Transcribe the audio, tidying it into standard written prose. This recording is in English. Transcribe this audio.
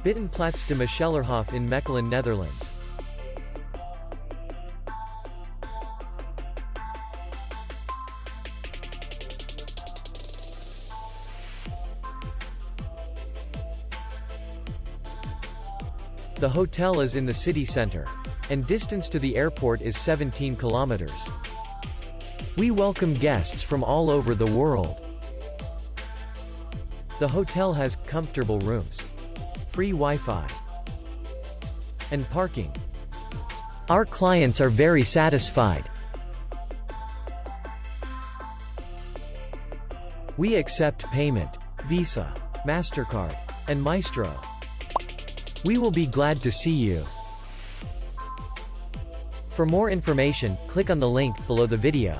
Buitenplaats De Mechelerhof in Mechelen, Netherlands. The hotel is in the city center, and distance to the airport is 17 kilometers. We welcome guests from all over the world. The hotel has comfortable rooms, free Wi-Fi, and parking. Our clients are very satisfied. We accept payment, Visa, MasterCard, and Maestro. We will be glad to see you. For more information, click on the link below the video.